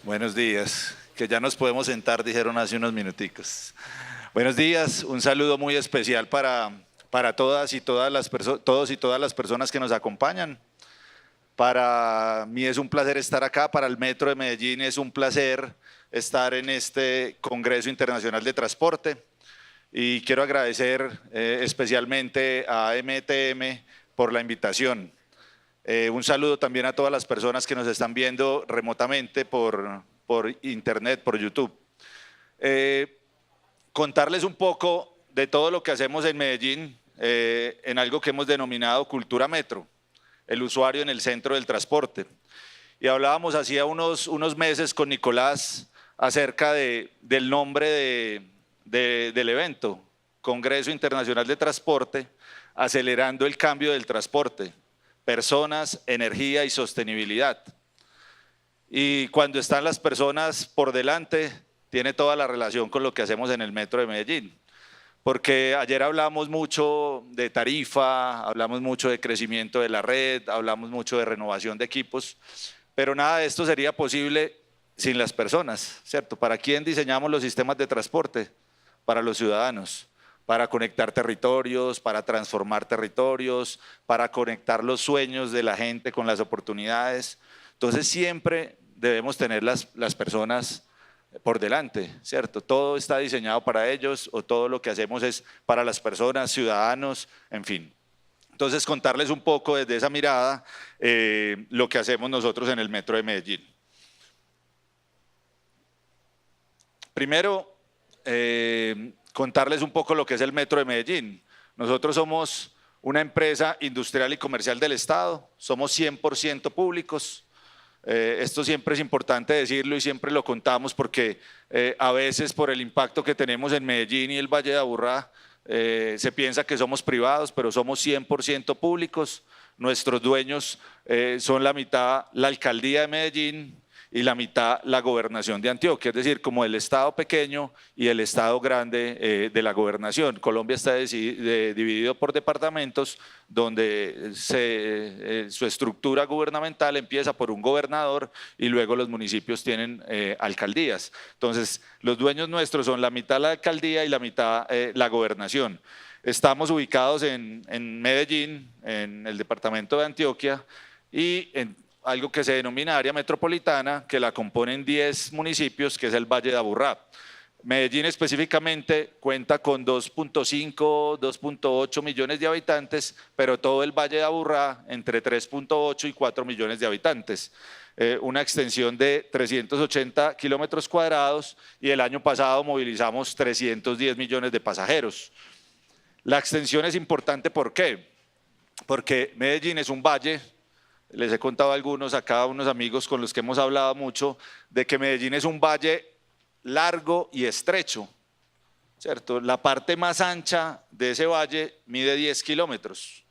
Buenos días, que ya nos podemos sentar, dijeron hace unos minuticos. Buenos días, un saludo muy especial para todas y todas todos y todas las personas que nos acompañan. Para mí es un placer estar acá, para el Metro de Medellín es un placer estar en este Congreso Internacional de Transporte y quiero agradecer especialmente a MTM por la invitación. Un saludo también a todas las personas que nos están viendo remotamente por internet, por YouTube. Contarles un poco de todo lo que hacemos en Medellín en algo que hemos denominado Cultura Metro, el usuario en el centro del transporte. Y hablábamos hacía unos meses con Nicolás acerca del nombre del evento, Congreso Internacional de Transporte, acelerando el cambio del transporte, personas, energía y sostenibilidad. Y cuando están las personas por delante, tiene toda la relación con lo que hacemos en el Metro de Medellín. Porque ayer hablamos mucho de tarifa, hablamos mucho de crecimiento de la red, hablamos mucho de renovación de equipos, pero nada de esto sería posible sin las personas, ¿cierto? ¿Para quién diseñamos los sistemas de transporte? Para los ciudadanos, para conectar territorios, para transformar territorios, para conectar los sueños de la gente con las oportunidades. Entonces siempre debemos tener las personas por delante, ¿cierto? Todo está diseñado para ellos o todo lo que hacemos es para las personas, ciudadanos, en fin. Entonces contarles un poco desde esa mirada lo que hacemos nosotros en el Metro de Medellín. Primero, contarles un poco lo que es el Metro de Medellín. Nosotros somos una empresa industrial y comercial del Estado, somos 100% públicos. Esto siempre es importante decirlo y siempre lo contamos porque a veces por el impacto que tenemos en Medellín y el Valle de Aburrá se piensa que somos privados, pero somos 100% públicos. Nuestros dueños son la mitad la Alcaldía de Medellín y la mitad la Gobernación de Antioquia, es decir, como el Estado pequeño y el Estado grande de la Gobernación. Colombia está dividido por departamentos donde su estructura gubernamental empieza por un gobernador y luego los municipios tienen alcaldías. Entonces, los dueños nuestros son la mitad la alcaldía y la mitad la gobernación. Estamos ubicados en Medellín, en el departamento de Antioquia y en algo que se denomina área metropolitana, que la componen 10 municipios, que es el Valle de Aburrá. Medellín específicamente cuenta con 2.5, 2.8 millones de habitantes, pero todo el Valle de Aburrá entre 3.8 y 4 millones de habitantes. Una extensión de 380 kilómetros cuadrados y el año pasado movilizamos 310 millones de pasajeros. La extensión es importante, ¿por qué? Porque Medellín es un valle. Les he contado a algunos, acá a unos amigos con los que hemos hablado mucho, de que Medellín es un valle largo y estrecho, ¿cierto? La parte más ancha de ese valle mide 10 kilómetros,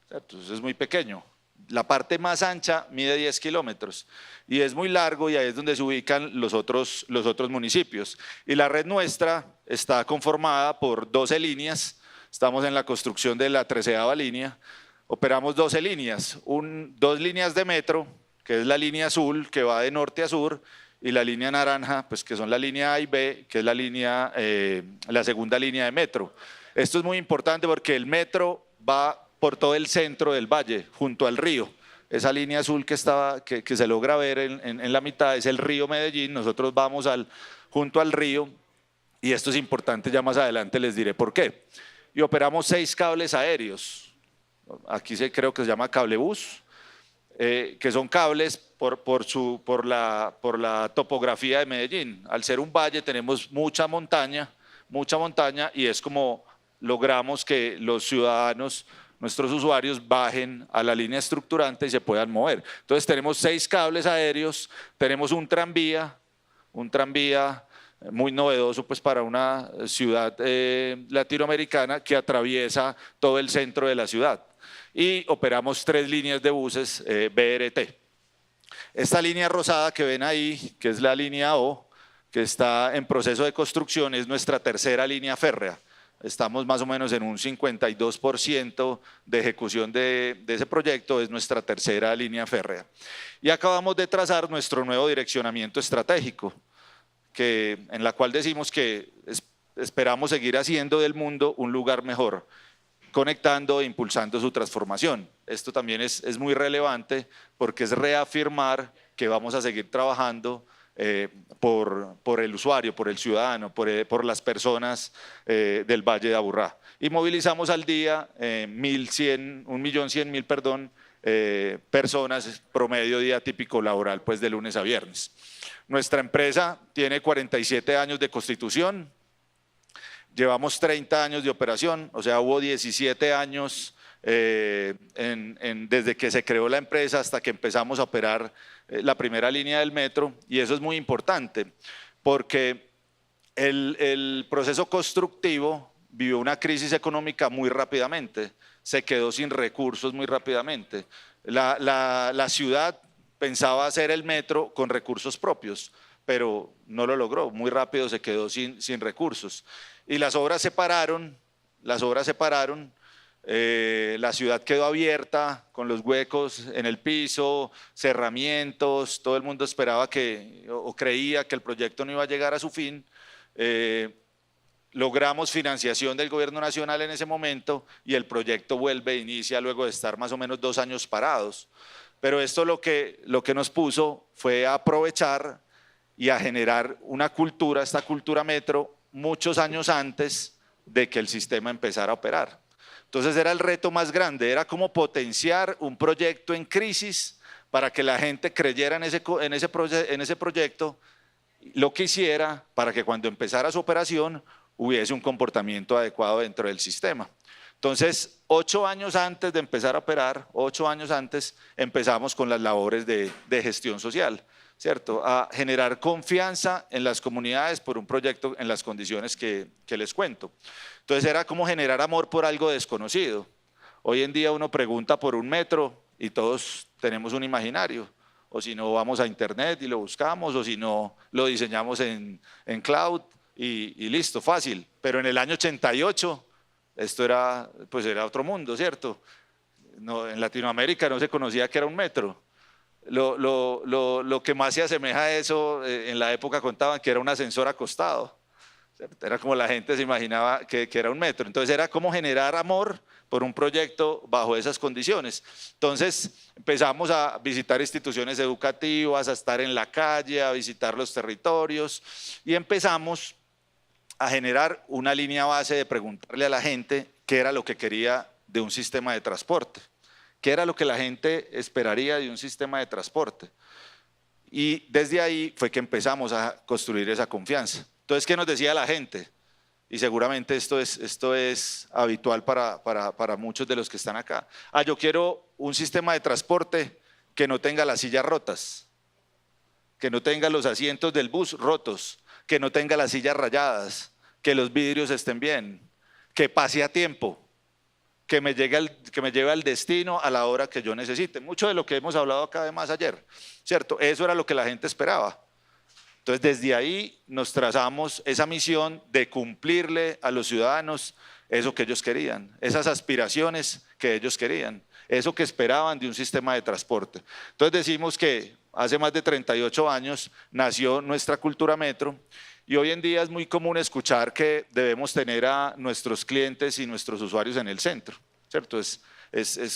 ¿cierto? Eso es muy pequeño. La parte más ancha mide 10 kilómetros y es muy largo y ahí es donde se ubican los otros municipios. Y la red nuestra está conformada por 12 líneas, estamos en la construcción de la 13ª línea. Operamos 12 líneas, 2 líneas de metro, que es la línea azul, que va de norte a sur, y la línea naranja, pues que son la línea A y B, que es la segunda línea de metro. Esto es muy importante porque el metro va por todo el centro del valle, junto al río. Esa línea azul que se logra ver en la mitad es el río Medellín, nosotros vamos junto al río, y esto es importante, ya más adelante les diré por qué. Y operamos 6 cables aéreos. Aquí creo que se llama cablebús, que son cables por la topografía de Medellín. Al ser un valle tenemos mucha montaña y es como logramos que los ciudadanos, nuestros usuarios, bajen a la línea estructurante y se puedan mover. Entonces tenemos 6 cables aéreos, tenemos un tranvía muy novedoso pues para una ciudad latinoamericana que atraviesa todo el centro de la ciudad. Y operamos 3 líneas de buses BRT. Esta línea rosada que ven ahí, que es la línea O, que está en proceso de construcción, es nuestra tercera línea férrea. estamos más o menos en un 52% de ejecución de ese proyecto, es nuestra tercera línea férrea. Y acabamos de trazar nuestro nuevo direccionamiento estratégico, en la cual decimos que esperamos seguir haciendo del mundo un lugar mejor, conectando e impulsando su transformación. Esto también es muy relevante porque es reafirmar que vamos a seguir trabajando por el usuario, por el ciudadano, por las personas del Valle de Aburrá. Y movilizamos al día 1.100.000 personas promedio día típico laboral, pues de lunes a viernes. Nuestra empresa tiene 47 años de constitución, llevamos 30 años de operación, o sea, hubo 17 años desde que se creó la empresa hasta que empezamos a operar la primera línea del metro, y eso es muy importante porque el proceso constructivo vivió una crisis económica muy rápidamente, se quedó sin recursos muy rápidamente. La ciudad pensaba hacer el metro con recursos propios, pero no lo logró, muy rápido se quedó sin recursos. Y las obras se pararon, la ciudad quedó abierta con los huecos en el piso, cerramientos, todo el mundo esperaba o creía que el proyecto no iba a llegar a su fin. Logramos financiación del gobierno nacional en ese momento y el proyecto vuelve e inicia luego de estar más o menos 2 años parados. Pero esto lo que nos puso fue a aprovechar y a generar una cultura, esta cultura metro, muchos años antes de que el sistema empezara a operar. Entonces era el reto más grande, era cómo potenciar un proyecto en crisis para que la gente creyera en ese proyecto, lo que hiciera para que cuando empezara su operación hubiese un comportamiento adecuado dentro del sistema. Entonces, 8 años antes de empezar a operar, 8 años antes, empezamos con las labores de gestión social, ¿cierto? A generar confianza en las comunidades por un proyecto en las condiciones que les cuento. Entonces era como generar amor por algo desconocido. Hoy en día uno pregunta por un metro y todos tenemos un imaginario, o si no vamos a internet y lo buscamos, o si no lo diseñamos en cloud y listo, fácil. Pero en el año 88 esto era otro mundo, ¿cierto? No, en Latinoamérica no se conocía que era un metro. Lo que más se asemeja a eso, en la época contaban que era un ascensor acostado. Era como la gente se imaginaba que era un metro. Entonces era como generar amor por un proyecto bajo esas condiciones. Entonces empezamos a visitar instituciones educativas, a estar en la calle, a visitar los territorios y empezamos a generar una línea base de preguntarle a la gente qué era lo que quería de un sistema de transporte, qué era lo que la gente esperaría de un sistema de transporte. Y desde ahí fue que empezamos a construir esa confianza. Entonces, ¿qué nos decía la gente? Y seguramente esto es habitual para muchos de los que están acá. Yo quiero un sistema de transporte que no tenga las sillas rotas, que no tenga los asientos del bus rotos, que no tenga las sillas rayadas, que los vidrios estén bien, que pase a tiempo, que me lleve al destino a la hora que yo necesite. Mucho de lo que hemos hablado acá además ayer, ¿cierto? Eso era lo que la gente esperaba. Entonces, desde ahí nos trazamos esa misión de cumplirle a los ciudadanos eso que ellos querían, esas aspiraciones que ellos querían, eso que esperaban de un sistema de transporte. Entonces decimos que hace más de 38 años nació nuestra cultura metro y hoy en día es muy común escuchar que debemos tener a nuestros clientes y nuestros usuarios en el centro, ¿cierto? Es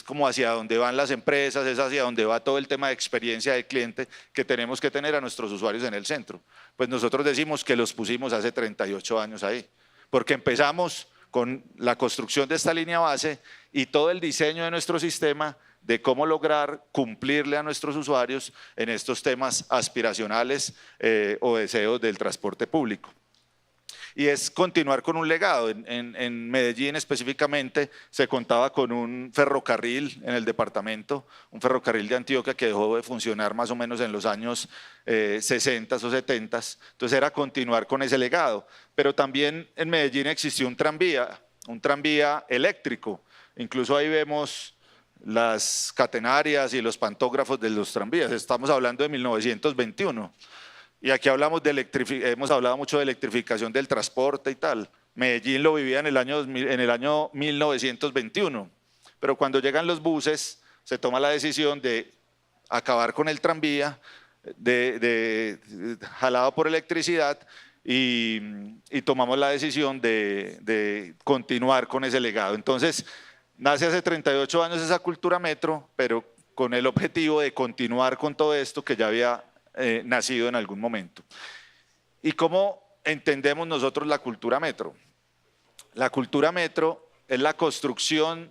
como hacia donde van las empresas, es hacia donde va todo el tema de experiencia del cliente, que tenemos que tener a nuestros usuarios en el centro. Pues nosotros decimos que los pusimos hace 38 años ahí, porque empezamos con la construcción de esta línea base y todo el diseño de nuestro sistema de cómo lograr cumplirle a nuestros usuarios en estos temas aspiracionales o deseos del transporte público. Y es continuar con un legado. En Medellín específicamente se contaba con un ferrocarril en el departamento, un ferrocarril de Antioquia que dejó de funcionar más o menos en los años 60 o 70, entonces era continuar con ese legado. Pero también en Medellín existió un tranvía eléctrico, incluso ahí vemos las catenarias y los pantógrafos de los tranvías, estamos hablando de 1921. Y aquí hemos hablado mucho de electrificación del transporte y tal, Medellín lo vivía en el año 2000, en el año 1921, pero cuando llegan los buses se toma la decisión de acabar con el tranvía, jalado por electricidad, y tomamos la decisión de continuar con ese legado. Entonces, nace hace 38 años esa cultura metro, pero con el objetivo de continuar con todo esto que ya había nacido en algún momento. ¿Y cómo entendemos nosotros la cultura metro? La cultura metro es la construcción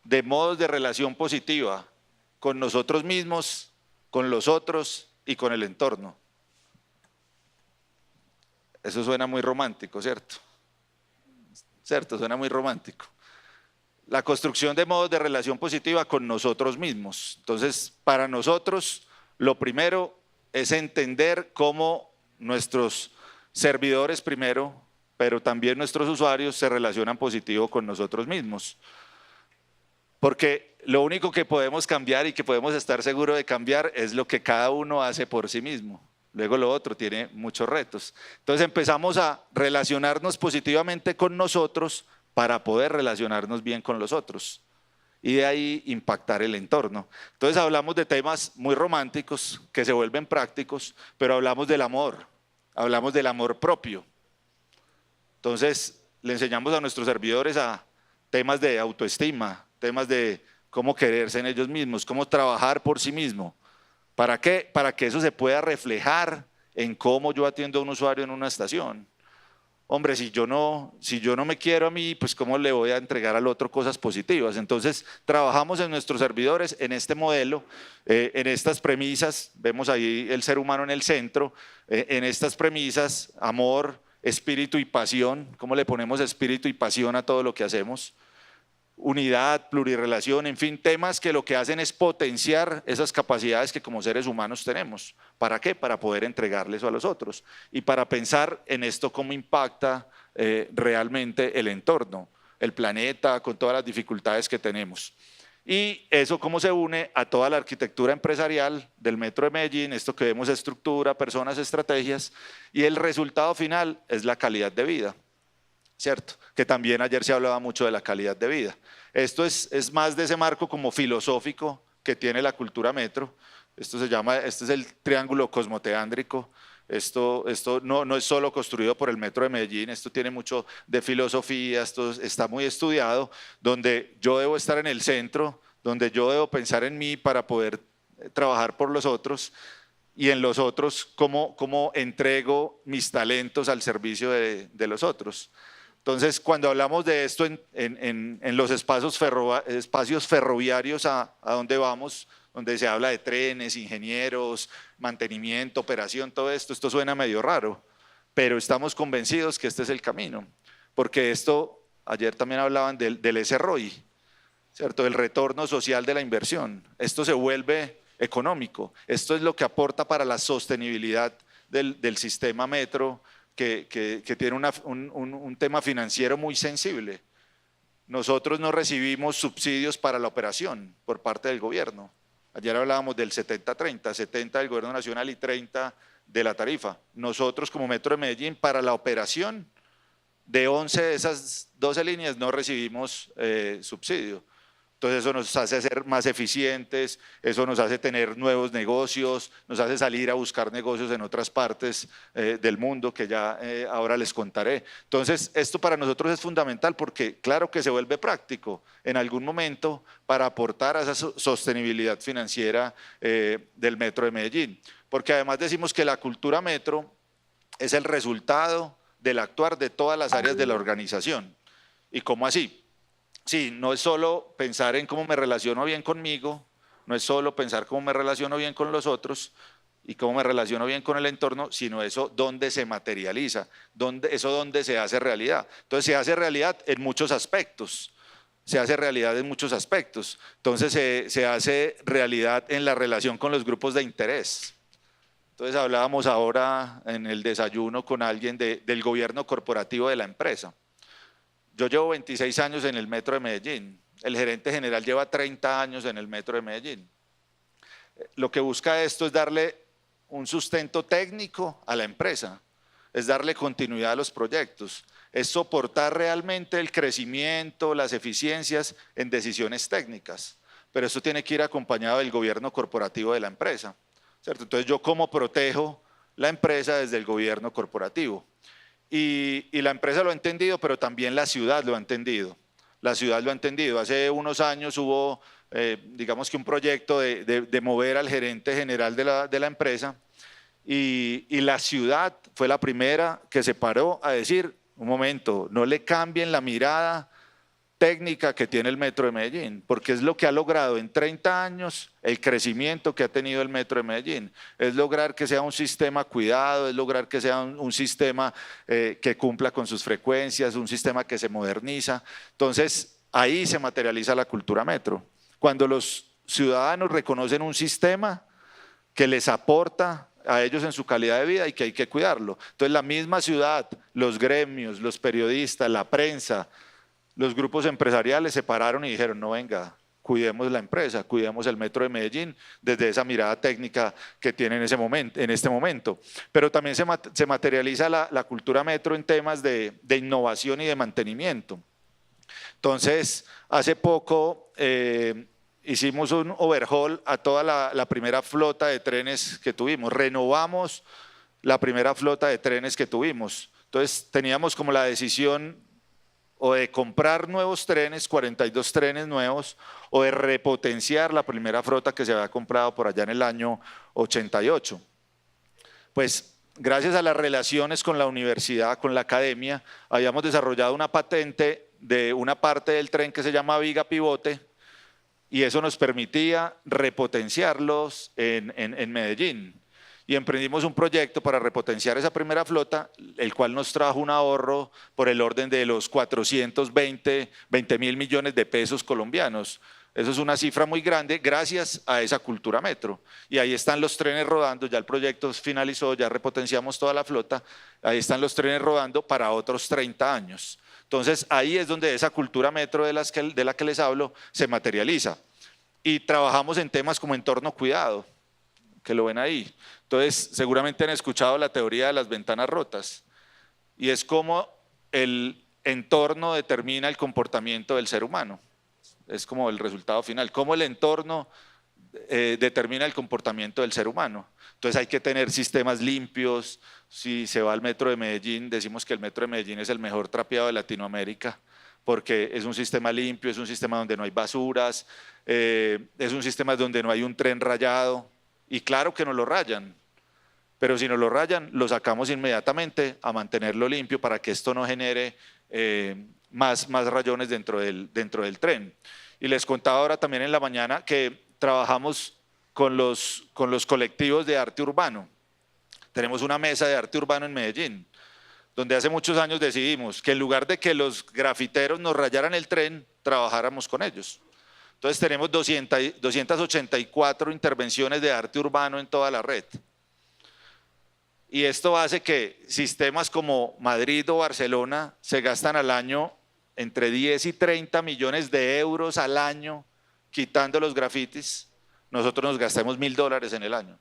de modos de relación positiva con nosotros mismos, con los otros y con el entorno. Eso suena muy romántico, ¿cierto? ¿Cierto? Suena muy romántico. La construcción de modos de relación positiva con nosotros mismos. Entonces, para nosotros, lo primero es entender cómo nuestros servidores primero, pero también nuestros usuarios se relacionan positivo con nosotros mismos. Porque lo único que podemos cambiar y que podemos estar seguros de cambiar es lo que cada uno hace por sí mismo. Luego lo otro tiene muchos retos. Entonces empezamos a relacionarnos positivamente con nosotros para poder relacionarnos bien con los otros. Y de ahí impactar el entorno. Entonces hablamos de temas muy románticos que se vuelven prácticos, pero hablamos del amor propio. Entonces le enseñamos a nuestros servidores a temas de autoestima, temas de cómo quererse en ellos mismos, cómo trabajar por sí mismo. ¿Para qué? Para que eso se pueda reflejar en cómo yo atiendo a un usuario en una estación. Hombre, si yo no me quiero a mí, pues cómo le voy a entregar al otro cosas positivas. Entonces, trabajamos en nuestros servidores en este modelo, en estas premisas, vemos ahí el ser humano en el centro, en estas premisas, amor, espíritu y pasión, cómo le ponemos espíritu y pasión a todo lo que hacemos. Unidad, plurirrelación, en fin, temas que lo que hacen es potenciar esas capacidades que como seres humanos tenemos. ¿Para qué? Para poder entregarles a los otros y para pensar en esto cómo impacta realmente el entorno, el planeta, con todas las dificultades que tenemos. Y eso cómo se une a toda la arquitectura empresarial del Metro de Medellín, esto que vemos: estructura, personas, estrategias, y el resultado final es la calidad de vida. ¿Cierto? Que también ayer se hablaba mucho de la calidad de vida. Esto es más de ese marco como filosófico que tiene la cultura metro. Este es el triángulo cosmoteándrico. Esto no es solo construido por el Metro de Medellín, esto tiene mucho de filosofía, esto está muy estudiado, donde yo debo estar en el centro, donde yo debo pensar en mí para poder trabajar por los otros, y en los otros cómo entrego mis talentos al servicio de los otros. Entonces, cuando hablamos de esto en los espacios ferroviarios a donde vamos, donde se habla de trenes, ingenieros, mantenimiento, operación, todo esto suena medio raro, pero estamos convencidos que este es el camino, porque esto, ayer también hablaban del SROI, ¿cierto? El retorno social de la inversión. Esto se vuelve económico, esto es lo que aporta para la sostenibilidad del sistema metro, que tiene un tema financiero muy sensible. Nosotros no recibimos subsidios para la operación por parte del gobierno. Ayer hablábamos del 70-30, 70 del gobierno nacional y 30 de la tarifa. Nosotros como Metro de Medellín, para la operación de 11 de esas 12 líneas no recibimos subsidio. Entonces eso nos hace ser más eficientes, eso nos hace tener nuevos negocios, nos hace salir a buscar negocios en otras partes del mundo que ya ahora les contaré. Entonces esto para nosotros es fundamental porque claro que se vuelve práctico en algún momento para aportar a esa sostenibilidad financiera del Metro de Medellín. Porque además decimos que la cultura metro es el resultado del actuar de todas las áreas de la organización. ¿Y cómo así? Sí, no es solo pensar en cómo me relaciono bien conmigo, no es solo pensar cómo me relaciono bien con los otros y cómo me relaciono bien con el entorno, sino eso dónde se materializa, eso dónde se hace realidad. Entonces se hace realidad en muchos aspectos, se hace realidad en muchos aspectos. Entonces se hace realidad en la relación con los grupos de interés. Entonces hablábamos ahora en el desayuno con alguien del gobierno corporativo de la empresa. Yo llevo 26 años en el Metro de Medellín, el gerente general lleva 30 años en el Metro de Medellín. Lo que busca esto es darle un sustento técnico a la empresa, es darle continuidad a los proyectos, es soportar realmente el crecimiento, las eficiencias en decisiones técnicas, pero eso tiene que ir acompañado del gobierno corporativo de la empresa, ¿cierto? Entonces, ¿yo cómo protejo la empresa desde el gobierno corporativo? Y la empresa lo ha entendido, pero también la ciudad lo ha entendido. La ciudad lo ha entendido. Hace unos años hubo, digamos que un proyecto de mover al gerente general de la empresa y la ciudad fue la primera que se paró a decir, un momento, no le cambien la mirada técnica que tiene el Metro de Medellín, porque es lo que ha logrado en 30 años el crecimiento que ha tenido el Metro de Medellín, es lograr que sea un sistema cuidado, es lograr que sea un sistema que cumpla con sus frecuencias, un sistema que se moderniza. Entonces, ahí se materializa la cultura Metro. Cuando los ciudadanos reconocen un sistema que les aporta a ellos en su calidad de vida y que hay que cuidarlo. Entonces, la misma ciudad, los gremios, los periodistas, la prensa, los grupos empresariales se pararon y dijeron, no venga, cuidemos la empresa, cuidemos el Metro de Medellín desde esa mirada técnica que tiene en este momento. Pero también se materializa la cultura Metro en temas de innovación y de mantenimiento. Entonces, hace poco hicimos un overhaul a toda la primera flota de trenes que tuvimos, renovamos la primera flota de trenes que tuvimos. Entonces, teníamos como la decisión o de comprar nuevos trenes, 42 trenes nuevos, o de repotenciar la primera flota que se había comprado por allá en el año 88. Pues gracias a las relaciones con la universidad, con la academia, habíamos desarrollado una patente de una parte del tren que se llama viga pivote, y eso nos permitía repotenciarlos en Medellín. Y emprendimos un proyecto para repotenciar esa primera flota, el cual nos trajo un ahorro por el orden de los 420 mil millones de pesos colombianos. Eso es una cifra muy grande gracias a esa cultura Metro. Y ahí están los trenes rodando, ya el proyecto finalizó, ya repotenciamos toda la flota, ahí están los trenes rodando para otros 30 años. Entonces ahí es donde esa cultura Metro de la que les hablo se materializa. Y trabajamos en temas como entorno cuidado, que lo ven ahí. Entonces, seguramente han escuchado la teoría de las ventanas rotas, y es cómo el entorno determina el comportamiento del ser humano. Es como el resultado final, cómo el entorno determina el comportamiento del ser humano. Entonces hay que tener sistemas limpios. Si se va al Metro de Medellín, decimos que el Metro de Medellín es el mejor trapeado de Latinoamérica, porque es un sistema limpio, es un sistema donde no hay basuras, es un sistema donde no hay un tren rayado, y claro que no lo rayan, pero si no lo rayan, lo sacamos inmediatamente a mantenerlo limpio para que esto no genere más rayones dentro del tren. Y les contaba ahora también en la mañana que trabajamos con los colectivos de arte urbano. Tenemos una mesa de arte urbano en Medellín, donde hace muchos años decidimos que en lugar de que los grafiteros nos rayaran el tren, trabajáramos con ellos. Entonces tenemos 284 intervenciones de arte urbano en toda la red. Y esto hace que sistemas como Madrid o Barcelona se gastan al año entre 10 y 30 millones de euros al año quitando los grafitis. Nosotros nos gastamos $1000 en el año.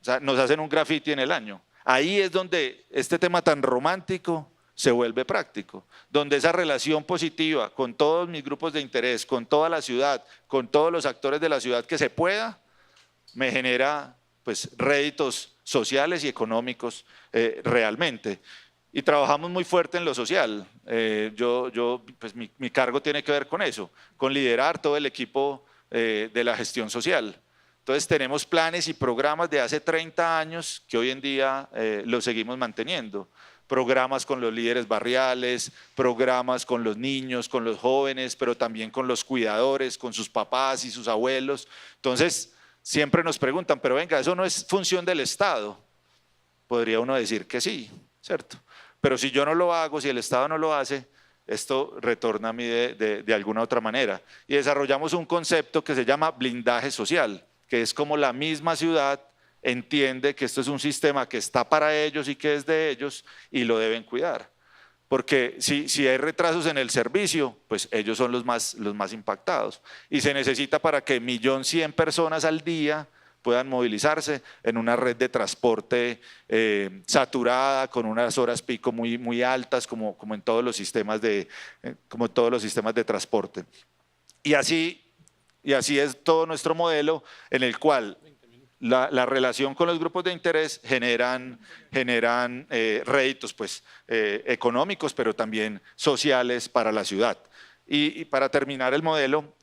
O sea, nos hacen un grafiti en el año. Ahí es donde este tema tan romántico se vuelve práctico, donde esa relación positiva con todos mis grupos de interés, con toda la ciudad, con todos los actores de la ciudad que se pueda, me genera pues réditos sociales y económicos realmente. Y trabajamos muy fuerte en lo social. Pues mi cargo tiene que ver con eso, con liderar todo el equipo de la gestión social. Entonces tenemos planes y programas de hace 30 años que hoy en día los seguimos manteniendo. Programas con los líderes barriales, programas con los niños, con los jóvenes, pero también con los cuidadores, con sus papás y sus abuelos. Entonces siempre nos preguntan, pero venga, ¿eso no es función del Estado? Podría uno decir que sí, ¿cierto? Pero si yo no lo hago, si el Estado no lo hace, esto retorna a mí de alguna otra manera. Y desarrollamos un concepto que se llama blindaje social, que es como la misma ciudad entiende que esto es un sistema que está para ellos y que es de ellos y lo deben cuidar. Porque si hay retrasos en el servicio, pues ellos son los más impactados. Y se necesita para que 1.100.000 personas al día puedan movilizarse en una red de transporte saturada, con unas horas pico muy altas, como en todos los sistemas como en todos los sistemas de transporte. Y así es todo nuestro modelo, en el cual la relación con los grupos de interés generan réditos pues, económicos, pero también sociales para la ciudad. Y para terminar el modelo,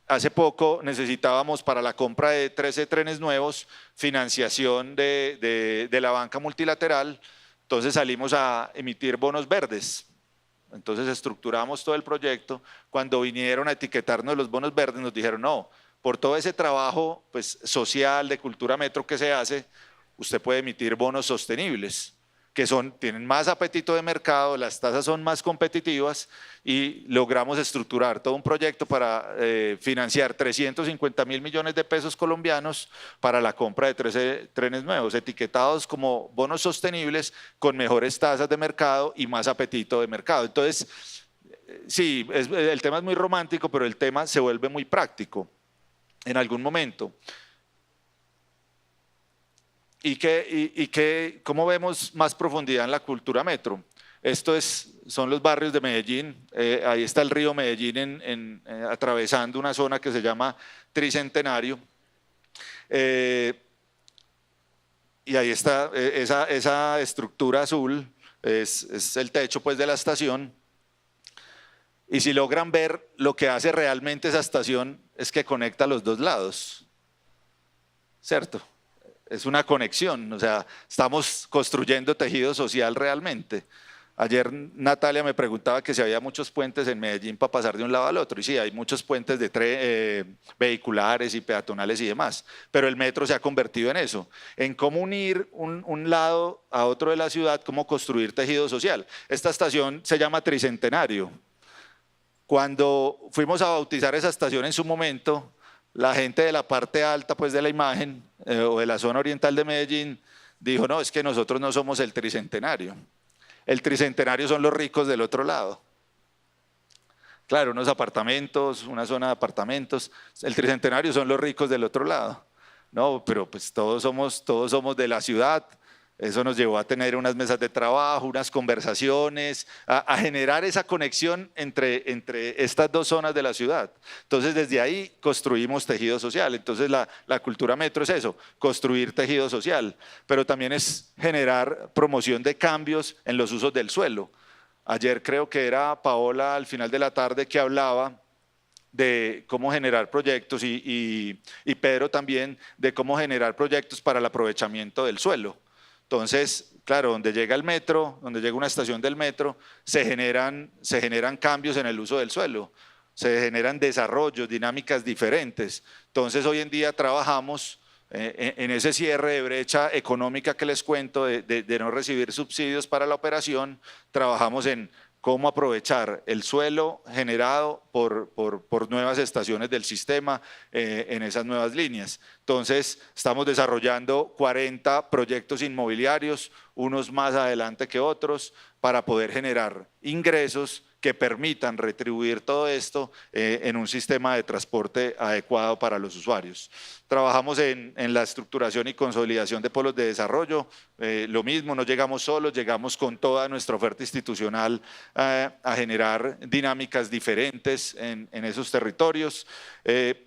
hace poco necesitábamos para la compra de 13 trenes nuevos financiación de la banca multilateral, entonces salimos a emitir bonos verdes. Entonces estructuramos todo el proyecto. Cuando vinieron a etiquetarnos los bonos verdes nos dijeron no, por todo ese trabajo pues, social de Cultura Metro que se hace, usted puede emitir bonos sostenibles, que tienen más apetito de mercado, las tasas son más competitivas y logramos estructurar todo un proyecto para financiar 350.000 millones de pesos colombianos para la compra de 13 trenes nuevos, etiquetados como bonos sostenibles con mejores tasas de mercado y más apetito de mercado. Entonces, sí, el tema es muy romántico, pero el tema se vuelve muy práctico en algún momento. ¿Cómo vemos más profundidad en la Cultura Metro? Son los barrios de Medellín, ahí está el río Medellín atravesando una zona que se llama Tricentenario, y ahí está esa estructura azul, es el techo pues, de la estación. Y si logran ver, lo que hace realmente esa estación es que conecta los dos lados, ¿cierto? Es una conexión, o sea, estamos construyendo tejido social realmente. Ayer Natalia me preguntaba que si había muchos puentes en Medellín para pasar de un lado al otro, y sí, hay muchos puentes vehiculares y peatonales y demás, pero el metro se ha convertido en eso, en cómo unir un lado a otro de la ciudad, cómo construir tejido social. Esta estación se llama Tricentenario. Cuando fuimos a bautizar esa estación en su momento, la gente de la parte alta pues, de la imagen o de la zona oriental de Medellín dijo, no, es que nosotros no somos el Tricentenario. El Tricentenario son los ricos del otro lado. Claro, unos apartamentos, una zona de apartamentos. El Tricentenario son los ricos del otro lado. No, pero pues todos somos de la ciudad. Eso nos llevó a tener unas mesas de trabajo, unas conversaciones, a generar esa conexión entre estas dos zonas de la ciudad. Entonces, desde ahí construimos tejido social. Entonces, la Cultura Metro es eso, construir tejido social, pero también es generar promoción de cambios en los usos del suelo. Ayer creo que era Paola al final de la tarde que hablaba de cómo generar proyectos y Pedro también de cómo generar proyectos para el aprovechamiento del suelo. Entonces, claro, donde llega el metro, donde llega una estación del metro, se generan cambios en el uso del suelo, se generan desarrollos, dinámicas diferentes. Entonces, hoy en día trabajamos en ese cierre de brecha económica que les cuento, de no recibir subsidios para la operación, trabajamos en cómo aprovechar el suelo generado por nuevas estaciones del sistema en esas nuevas líneas. Entonces, estamos desarrollando 40 proyectos inmobiliarios, unos más adelante que otros, para poder generar ingresos que permitan retribuir todo esto en un sistema de transporte adecuado para los usuarios. Trabajamos en la estructuración y consolidación de polos de desarrollo, lo mismo, no llegamos solos, llegamos con toda nuestra oferta institucional a generar dinámicas diferentes en esos territorios,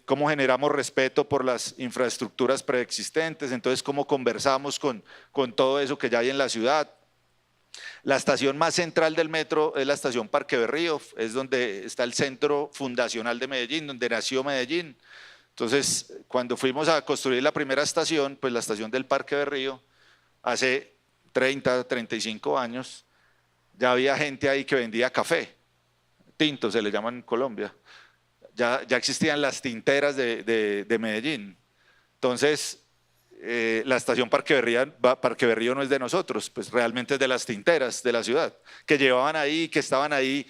cómo generamos respeto por las infraestructuras preexistentes, entonces cómo conversamos con todo eso que ya hay en la ciudad. La estación más central del metro es la estación Parque Berrío, es donde está el centro fundacional de Medellín, donde nació Medellín. Entonces, cuando fuimos a construir la primera estación, pues la estación del Parque Berrío, hace 30, 35 años, ya había gente ahí que vendía café, tinto se le llaman en Colombia. Ya existían las tinteras de Medellín. Entonces, la estación Parque Berrío no es de nosotros, pues realmente es de las tinteras de la ciudad, que llevaban ahí, que estaban ahí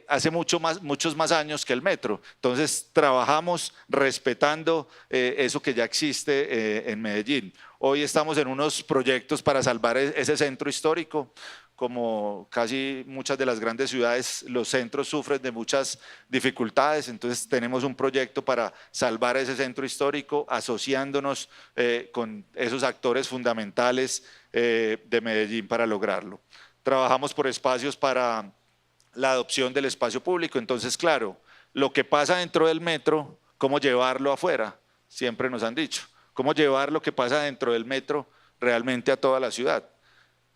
hace muchos más años que el metro. Entonces trabajamos respetando eso que ya existe en Medellín. Hoy estamos en unos proyectos para salvar ese centro histórico como casi muchas de las grandes ciudades, los centros sufren de muchas dificultades, entonces tenemos un proyecto para salvar ese centro histórico, asociándonos con esos actores fundamentales de Medellín para lograrlo. Trabajamos por espacios para la adopción del espacio público, entonces claro, lo que pasa dentro del metro, cómo llevarlo afuera, siempre nos han dicho, cómo llevar lo que pasa dentro del metro realmente a toda la ciudad.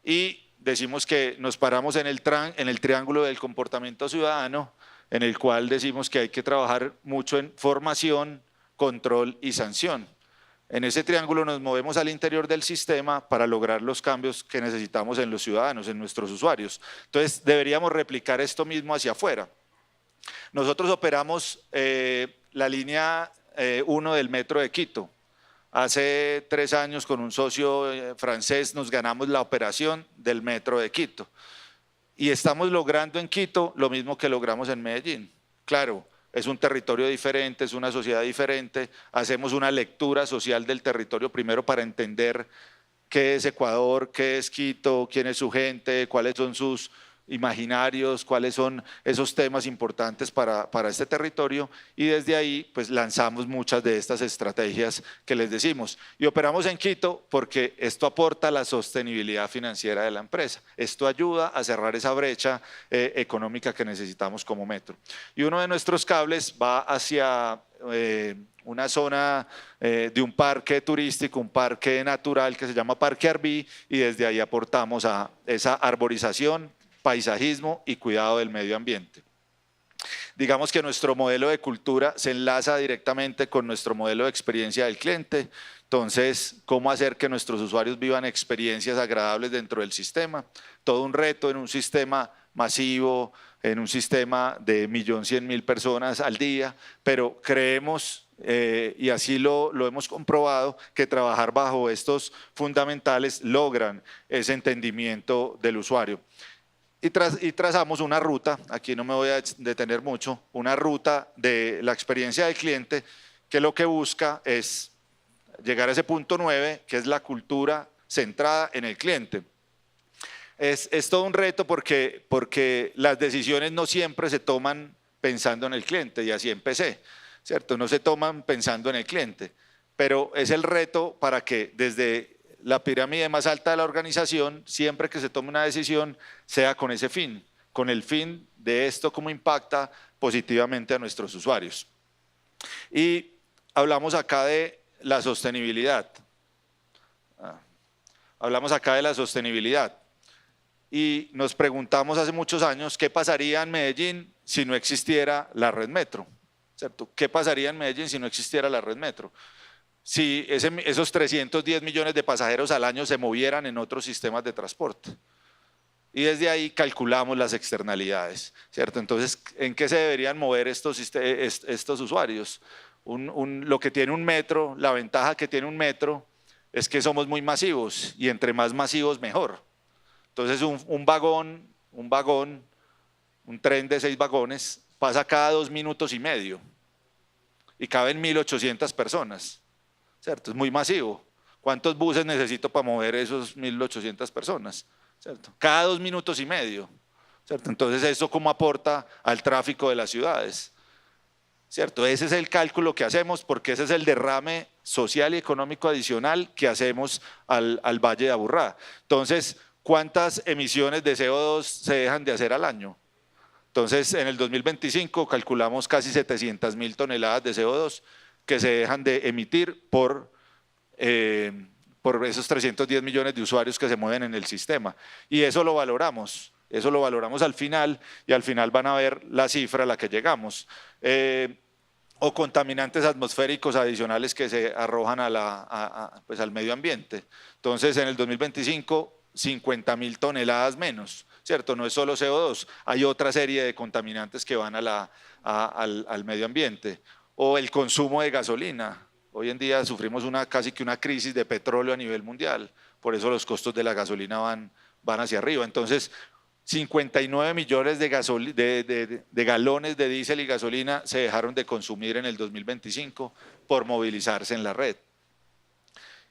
Y decimos que nos paramos en el triángulo del comportamiento ciudadano, en el cual decimos que hay que trabajar mucho en formación, control y sanción. En ese triángulo nos movemos al interior del sistema para lograr los cambios que necesitamos en los ciudadanos, en nuestros usuarios. Entonces deberíamos replicar esto mismo hacia afuera. Nosotros operamos la línea 1 del metro de Quito. Hace 3 años con un socio francés nos ganamos la operación del metro de Quito y estamos logrando en Quito lo mismo que logramos en Medellín. Claro, es un territorio diferente, es una sociedad diferente, hacemos una lectura social del territorio primero para entender qué es Ecuador, qué es Quito, quién es su gente, cuáles son sus imaginarios, cuáles son esos temas importantes para este territorio y desde ahí pues lanzamos muchas de estas estrategias que les decimos y operamos en Quito porque esto aporta la sostenibilidad financiera de la empresa, esto ayuda a cerrar esa brecha económica que necesitamos como metro y uno de nuestros cables va hacia una zona de un parque turístico, un parque natural que se llama Parque Arví y desde ahí aportamos a esa arborización, paisajismo y cuidado del medio ambiente. Digamos que nuestro modelo de cultura se enlaza directamente con nuestro modelo de experiencia del cliente, entonces, ¿cómo hacer que nuestros usuarios vivan experiencias agradables dentro del sistema? Todo un reto en un sistema masivo, en un sistema de 1.100.000 personas al día, pero creemos, y así lo hemos comprobado, que trabajar bajo estos fundamentales logran ese entendimiento del usuario. Y trazamos una ruta, aquí no me voy a detener mucho, una ruta de la experiencia del cliente que lo que busca es llegar a ese punto 9, que es la cultura centrada en el cliente. Es todo un reto porque las decisiones no siempre se toman pensando en el cliente, y así empecé, ¿cierto? No se toman pensando en el cliente, pero es el reto para que desde la pirámide más alta de la organización, siempre que se tome una decisión, sea con ese fin, con el fin de esto cómo impacta positivamente a nuestros usuarios. Y hablamos acá de la sostenibilidad. Hablamos acá de la sostenibilidad. Y nos preguntamos hace muchos años qué pasaría en Medellín si no existiera la red metro, ¿cierto? ¿Qué pasaría en Medellín si no existiera la red metro? Si esos 310 millones de pasajeros al año se movieran en otros sistemas de transporte. Y desde ahí calculamos las externalidades, ¿cierto? Entonces, ¿en qué se deberían mover estos usuarios? Lo que tiene un metro, la ventaja que tiene un metro es que somos muy masivos y entre más masivos mejor. Entonces, un tren de 6 vagones pasa cada 2 minutos y medio y caben 1.800 personas. ¿Cierto? Es muy masivo. ¿Cuántos buses necesito para mover esos 1.800 personas? ¿Cierto? Cada 2 minutos y medio. ¿Cierto? Entonces, ¿eso cómo aporta al tráfico de las ciudades? ¿Cierto? Ese es el cálculo que hacemos porque ese es el derrame social y económico adicional que hacemos al Valle de Aburrá. Entonces, ¿cuántas emisiones de CO2 se dejan de hacer al año? Entonces, en el 2025 calculamos casi 700.000 toneladas de CO2 que se dejan de emitir por esos 310 millones de usuarios que se mueven en el sistema. Y eso lo valoramos al final y al final van a ver la cifra a la que llegamos. O contaminantes atmosféricos adicionales que se arrojan pues al medio ambiente. Entonces, en el 2025, 50.000 toneladas menos, ¿cierto? No es solo CO2, hay otra serie de contaminantes que van al medio ambiente. O el consumo de gasolina. Hoy en día sufrimos casi que una crisis de petróleo a nivel mundial, por eso los costos de la gasolina van hacia arriba. Entonces, 59 millones de galones de diésel y gasolina se dejaron de consumir en el 2025 por movilizarse en la red.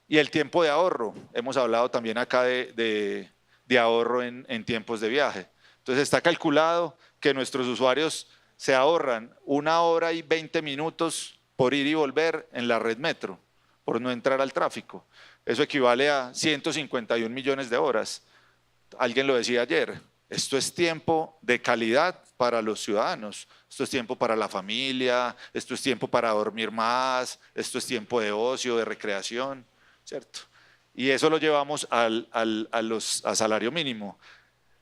Y el tiempo de ahorro, hemos hablado también acá de de ahorro en tiempos de viaje. Entonces está calculado que nuestros usuarios se ahorran 1 hora y 20 minutos por ir y volver en la red metro, por no entrar al tráfico. Eso equivale a 151 millones de horas. Alguien lo decía ayer, esto es tiempo de calidad para los ciudadanos, esto es tiempo para la familia, esto es tiempo para dormir más, esto es tiempo de ocio, de recreación, ¿cierto? Y eso lo llevamos a salario mínimo.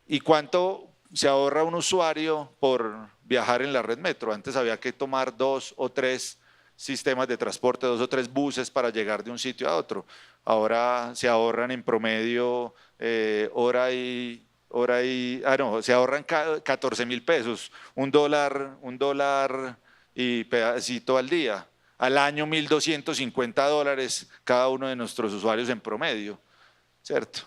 ¿Y cuánto se ahorra un usuario por viajar en la red metro? Antes había que tomar 2 o 3 sistemas de transporte, 2 o 3 buses para llegar de un sitio a otro. Ahora se ahorran en promedio se ahorran 14.000 pesos, $1 y pedacito al día. Al año $1.250 cada uno de nuestros usuarios en promedio, ¿cierto?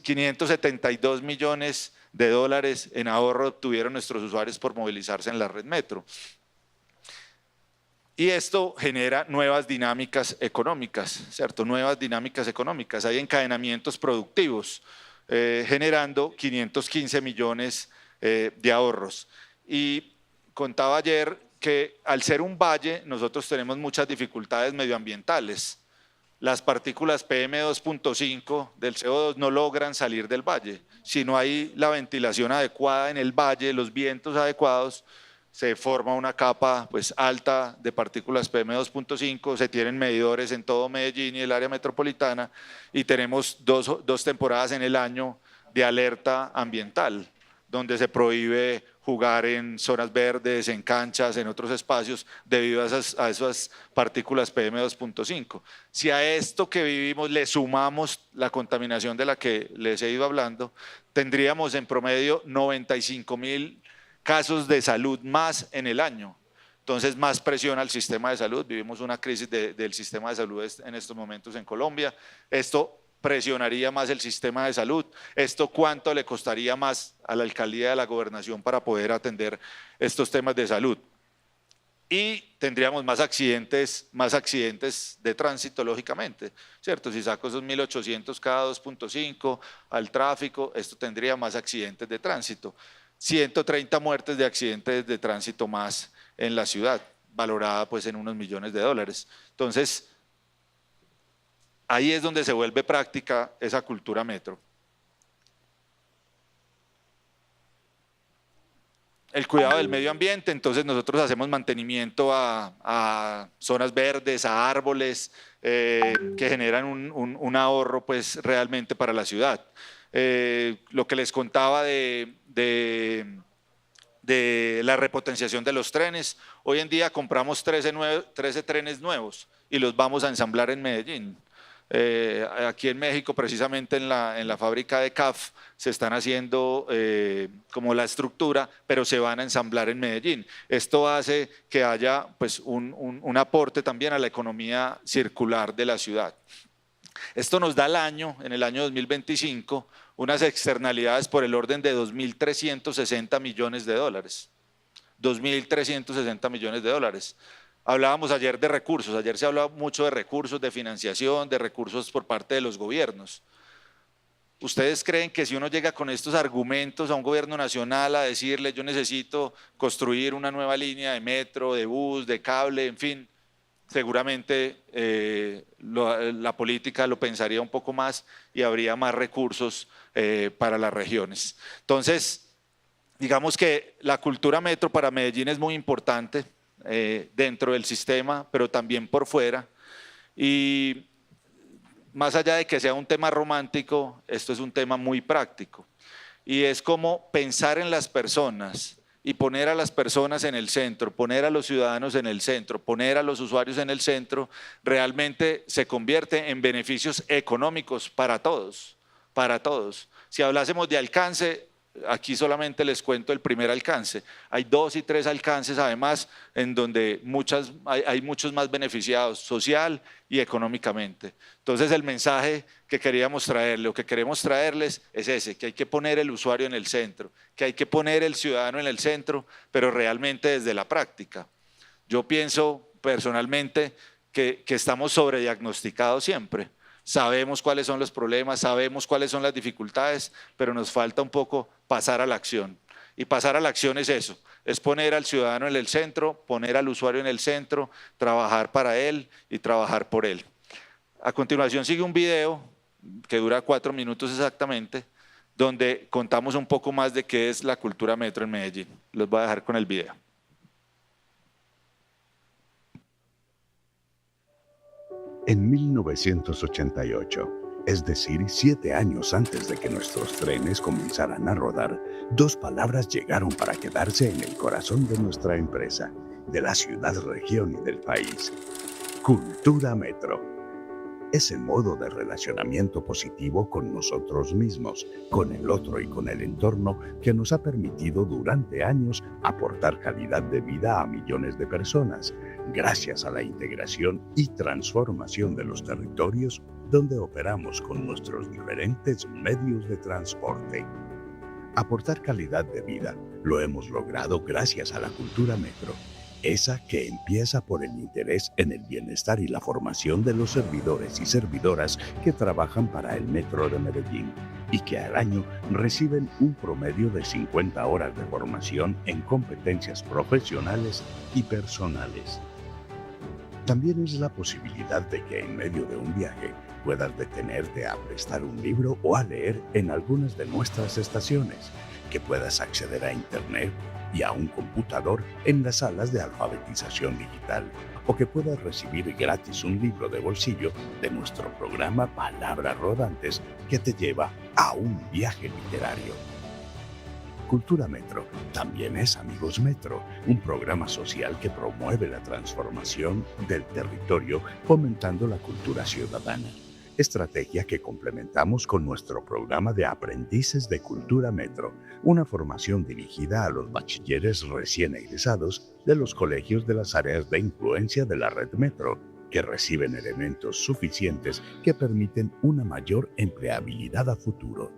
572 millones de dólares en ahorro obtuvieron nuestros usuarios por movilizarse en la red metro. Y esto genera nuevas dinámicas económicas, ¿cierto? Nuevas dinámicas económicas. Hay encadenamientos productivos generando 515 millones de ahorros. Y contaba ayer que al ser un valle nosotros tenemos muchas dificultades medioambientales. Las partículas PM2.5 del CO2 no logran salir del valle. Si no hay la ventilación adecuada en el valle, los vientos adecuados, se forma una capa pues, alta de partículas PM2.5, se tienen medidores en todo Medellín y el área metropolitana y tenemos dos temporadas en el año de alerta ambiental, donde se prohíbe jugar en zonas verdes, en canchas, en otros espacios, debido a esas partículas PM2.5. Si a esto que vivimos le sumamos la contaminación de la que les he ido hablando, tendríamos en promedio 95.000 casos de salud más en el año. Entonces, más presión al sistema de salud. Vivimos una crisis del sistema de salud en estos momentos en Colombia. Esto presionaría más el sistema de salud. ¿Esto cuánto le costaría más a la alcaldía de la gobernación para poder atender estos temas de salud? Y tendríamos más accidentes de tránsito, lógicamente, ¿cierto? Si saco esos 1.800 cada 2.5 al tráfico, esto tendría más accidentes de tránsito. 130 muertes de accidentes de tránsito más en la ciudad, valorada pues en unos millones de dólares. Entonces, ahí es donde se vuelve práctica esa cultura metro. El cuidado del medio ambiente, entonces nosotros hacemos mantenimiento a zonas verdes, a árboles que generan un ahorro pues realmente para la ciudad. Lo que les contaba de la repotenciación de los trenes, hoy en día compramos 13 trenes nuevos y los vamos a ensamblar en Medellín. Aquí en México, precisamente en la fábrica de CAF, se están haciendo como la estructura, pero se van a ensamblar en Medellín. Esto hace que haya pues, un aporte también a la economía circular de la ciudad. Esto nos da en el año 2025, unas externalidades por el orden de 2.360 millones de dólares. 2.360 millones de dólares. Hablábamos ayer de recursos, ayer se hablaba mucho de recursos, de financiación, de recursos por parte de los gobiernos. ¿Ustedes creen que si uno llega con estos argumentos a un gobierno nacional a decirle yo necesito construir una nueva línea de metro, de bus, de cable, en fin, seguramente la política lo pensaría un poco más y habría más recursos para las regiones? Entonces, digamos que la cultura metro para Medellín es muy importante dentro del sistema, pero también por fuera. Y más allá de que sea un tema romántico, esto es un tema muy práctico. Y es como pensar en las personas y poner a las personas en el centro, poner a los ciudadanos en el centro, poner a los usuarios en el centro, realmente se convierte en beneficios económicos para todos, para todos. Si hablásemos de alcance, aquí solamente les cuento el primer alcance. Hay 2 y 3 alcances además en donde hay muchos más beneficiados social y económicamente. Entonces el mensaje que queríamos traerles, lo que queremos traerles es ese, que hay que poner el usuario en el centro, que hay que poner el ciudadano en el centro, pero realmente desde la práctica. Yo pienso personalmente que estamos sobrediagnosticados siempre. sabemos cuáles son los problemas, sabemos cuáles son las dificultades, pero nos falta un poco pasar a la acción. Y pasar a la acción es eso, es poner al ciudadano en el centro, poner al usuario en el centro, trabajar para él y trabajar por él. A continuación sigue un video que dura 4 minutos exactamente, donde contamos un poco más de qué es la cultura metro en Medellín. Los voy a dejar con el video. En 1988, es decir, 7 años antes de que nuestros trenes comenzaran a rodar, 2 palabras llegaron para quedarse en el corazón de nuestra empresa, de la ciudad, región y del país. Cultura Metro. Ese modo de relacionamiento positivo con nosotros mismos, con el otro y con el entorno que nos ha permitido durante años aportar calidad de vida a millones de personas, gracias a la integración y transformación de los territorios donde operamos con nuestros diferentes medios de transporte. Aportar calidad de vida lo hemos logrado gracias a la cultura metro, esa que empieza por el interés en el bienestar y la formación de los servidores y servidoras que trabajan para el Metro de Medellín y que al año reciben un promedio de 50 horas de formación en competencias profesionales y personales. También es la posibilidad de que en medio de un viaje puedas detenerte a prestar un libro o a leer en algunas de nuestras estaciones, que puedas acceder a Internet y a un computador en las salas de alfabetización digital, o que puedas recibir gratis un libro de bolsillo de nuestro programa Palabras Rodantes que te lleva a un viaje literario. Cultura Metro también es Amigos Metro, un programa social que promueve la transformación del territorio fomentando la cultura ciudadana. Estrategia que complementamos con nuestro programa de Aprendices de Cultura Metro, una formación dirigida a los bachilleres recién egresados de los colegios de las áreas de influencia de la red Metro, que reciben elementos suficientes que permiten una mayor empleabilidad a futuro.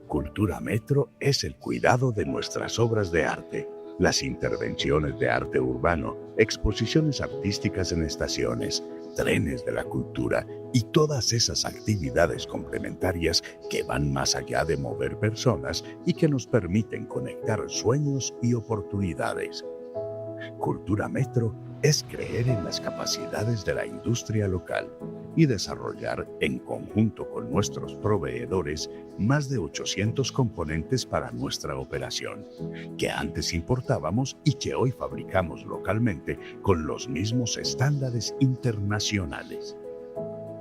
Cultura Metro es el cuidado de nuestras obras de arte, las intervenciones de arte urbano, exposiciones artísticas en estaciones, trenes de la cultura y todas esas actividades complementarias que van más allá de mover personas y que nos permiten conectar sueños y oportunidades. Cultura Metro es creer en las capacidades de la industria local y desarrollar en conjunto con nuestros proveedores más de 800 componentes para nuestra operación, que antes importábamos y que hoy fabricamos localmente con los mismos estándares internacionales.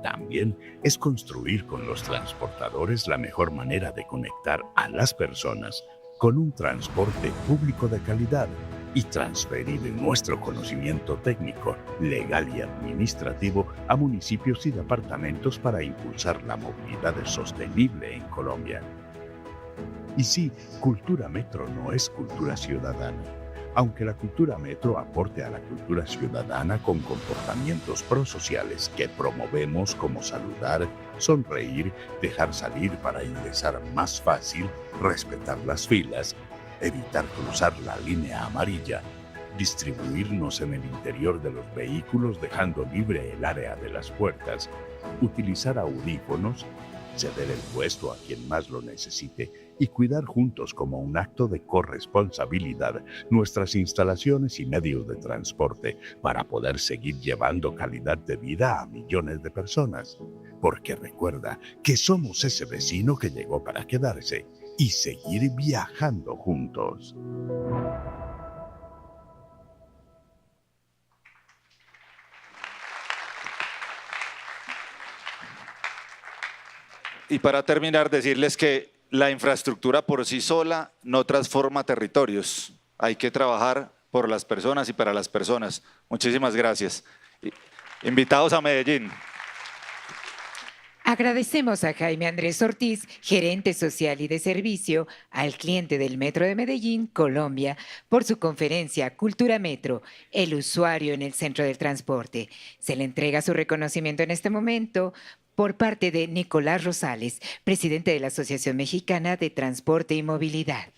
También es construir con los transportadores la mejor manera de conectar a las personas con un transporte público de calidad y transferir nuestro conocimiento técnico, legal y administrativo a municipios y departamentos para impulsar la movilidad sostenible en Colombia. Y sí, Cultura Metro no es cultura ciudadana, aunque la Cultura Metro aporte a la cultura ciudadana con comportamientos prosociales que promovemos como saludar, sonreír, dejar salir para ingresar más fácil, respetar las filas, evitar cruzar la línea amarilla, distribuirnos en el interior de los vehículos dejando libre el área de las puertas, utilizar audífonos, ceder el puesto a quien más lo necesite y cuidar juntos como un acto de corresponsabilidad nuestras instalaciones y medios de transporte para poder seguir llevando calidad de vida a millones de personas. Porque recuerda que somos ese vecino que llegó para quedarse y seguir viajando juntos. Y para terminar, decirles que la infraestructura por sí sola no transforma territorios. Hay que trabajar por las personas y para las personas. Muchísimas gracias. Invitados a Medellín. Agradecemos a Jaime Andrés Ortiz, gerente social y de servicio al cliente del Metro de Medellín, Colombia, por su conferencia Cultura Metro, el usuario en el centro del transporte. Se le entrega su reconocimiento en este momento por parte de Nicolás Rosales, presidente de la Asociación Mexicana de Transporte y Movilidad.